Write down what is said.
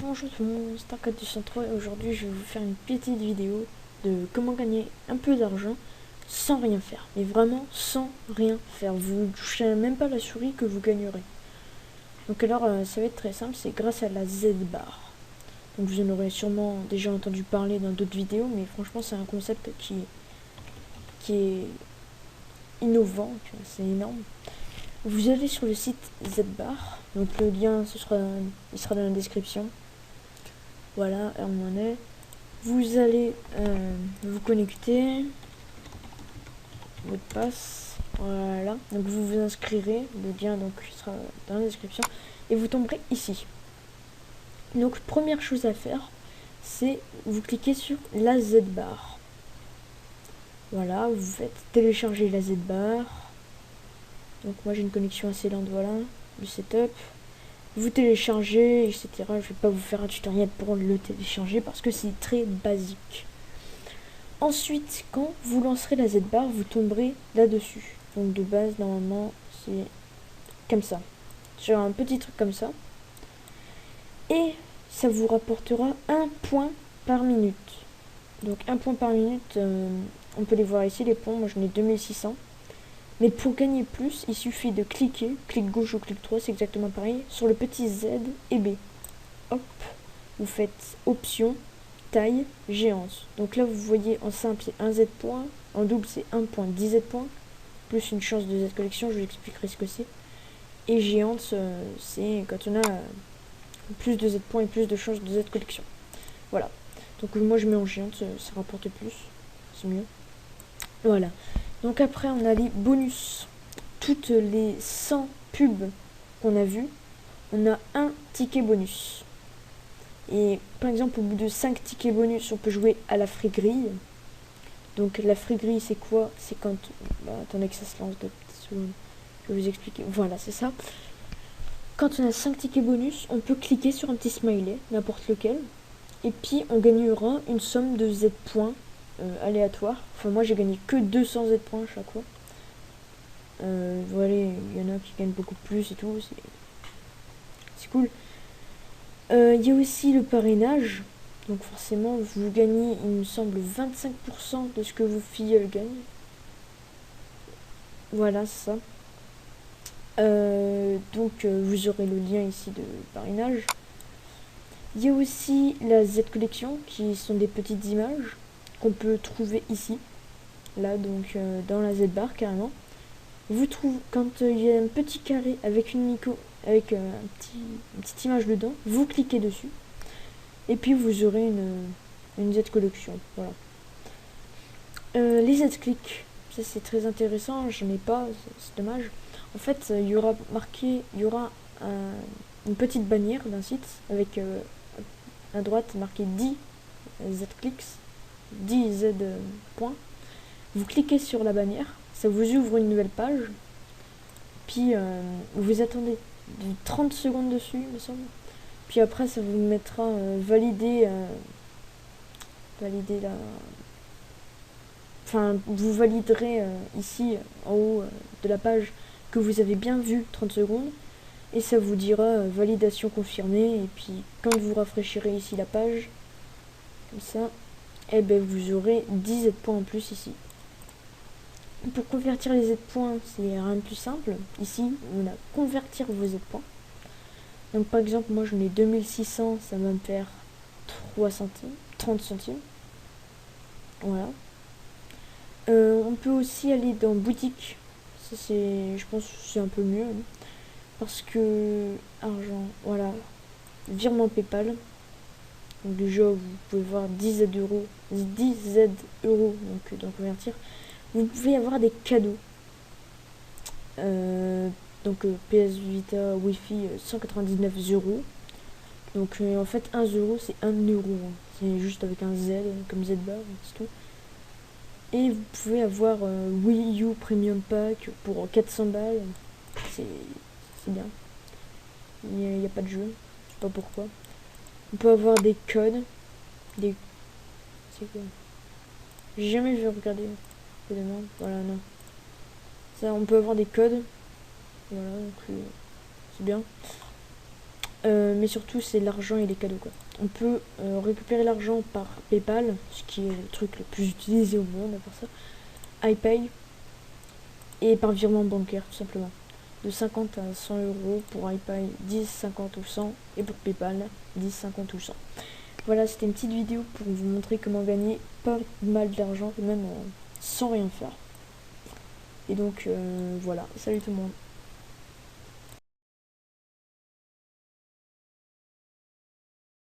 bonjour tout le monde, Star4203 et aujourd'hui je vais vous faire une petite vidéo de comment gagner un peu d'argent sans rien faire. Mais vraiment sans rien faire, vous ne touchez même pas la souris que vous gagnerez. Donc alors ça va être très simple, c'est grâce à la Z-Bar. Donc vous en aurez sûrement déjà entendu parler dans d'autres vidéos, mais franchement c'est un concept qui est innovant, c'est énorme. Vous allez sur le site Z-Bar, donc le lien il sera dans la description. Voilà, on en est. Vous allez vous connecter. Mot de passe. Voilà. Donc vous vous inscrirez. Le lien donc sera dans la description. Et vous tomberez ici. Donc première chose à faire, c'est vous cliquez sur la Z-Bar. Voilà, vous faites télécharger la Z-Bar. Donc moi j'ai une connexion assez lente, voilà. Le setup. Vous téléchargez, etc. Je vais pas vous faire un tutoriel pour le télécharger parce que c'est très basique. Ensuite, quand vous lancerez la Z-Bar, vous tomberez là-dessus. Donc de base, normalement, c'est comme ça. Sur un petit truc comme ça. Et ça vous rapportera 1 point par minute. Donc 1 point par minute, on peut les voir ici, les points. Moi j'en ai 2600. Mais pour gagner plus, il suffit de cliquer, clic gauche ou clic droit, c'est exactement pareil, sur le petit Z et B. Hop, vous faites option, taille, géante. Donc là, vous voyez en simple, c'est 1 Z point, en double, c'est 1 point, 10 Z points, plus une chance de Z collection, je vous expliquerai ce que c'est. Et géante, c'est quand on a plus de Z points et plus de chances de Z collection. Voilà. Donc moi, je mets en géante, ça rapporte plus, c'est mieux. Voilà. Donc après, on a les bonus. Toutes les 100 pubs qu'on a vues, on a un ticket bonus. Et par exemple, au bout de 5 tickets bonus, on peut jouer à la free grille. Donc la free grille, c'est quoi? C'est quand... attendez que ça se lance de petites secondes. Je vais vous expliquer. Voilà, c'est ça. Quand on a 5 tickets bonus, on peut cliquer sur un petit smiley, n'importe lequel. Et puis, on gagnera une somme de Z points aléatoire. Enfin, moi, j'ai gagné que 200 Z points à chaque fois. Voilà, il y en a qui gagnent beaucoup plus et tout. C'est cool. Il y a aussi le parrainage. Donc forcément, vous gagnez, il me semble, 25% de ce que vos filles gagnent. Voilà, c'est ça. Donc vous aurez le lien ici de parrainage. Il y a aussi la Z Collection, qui sont des petites images qu'on peut trouver ici. Là, donc dans la Z-Bar, carrément. Vous trouvez, quand il y a un petit carré avec une petite image dedans, vous cliquez dessus. Et puis vous aurez une Z collection. Voilà. Les Z-Click, ça c'est très intéressant, j'en ai pas, c'est dommage. En fait, il y aura une petite bannière d'un site avec à droite marqué 10 Z-Clicks, 10 Z points. Vous cliquez sur la bannière, ça vous ouvre une nouvelle page, puis vous attendez 30 secondes dessus, il me semble. Puis après, ça vous mettra valider la... Enfin, vous validerez ici, en haut de la page, que vous avez bien vu 30 secondes. Et ça vous dira validation confirmée. Et puis, quand vous rafraîchirez ici la page, comme ça, eh ben, vous aurez 10 Z points en plus ici. Pour convertir les Z points, c'est rien de plus simple. Ici, on a convertir vos Z points. Donc par exemple, moi j'en ai 2600, ça va me faire 3 centimes, 30 centimes. Voilà. On peut aussi aller dans boutique. Ça c'est, je pense que c'est un peu mieux. Hein, parce que argent, voilà. Virement PayPal. Donc déjà vous pouvez voir 10 Z euros. 10 Z euros donc d'en convertir. Vous pouvez avoir des cadeaux. Donc PS Vita Wi-Fi 199 euros. Donc en fait 1 euro c'est 1 euro. Hein. C'est juste avec un Z comme Z-Bar, c'est tout. Et vous pouvez avoir Wii U Premium Pack pour 400 balles. C'est bien. Il n'y a pas de jeu. Je sais pas pourquoi. On peut avoir des codes. C'est quoi? J'ai jamais vu regarder. Voilà, non. Ça, on peut avoir des codes. Voilà, donc c'est bien. mais surtout c'est l'argent et les cadeaux quoi. On peut récupérer l'argent par PayPal, ce qui est le truc le plus utilisé au monde à part ça, iPay, et par virement bancaire tout simplement. De 50 à 100 euros pour iPay, 10, 50 ou 100, et pour PayPal, 10, 50 ou 100. Voilà, c'était une petite vidéo pour vous montrer comment gagner pas mal d'argent, même sans rien faire. Et donc voilà, salut tout le monde.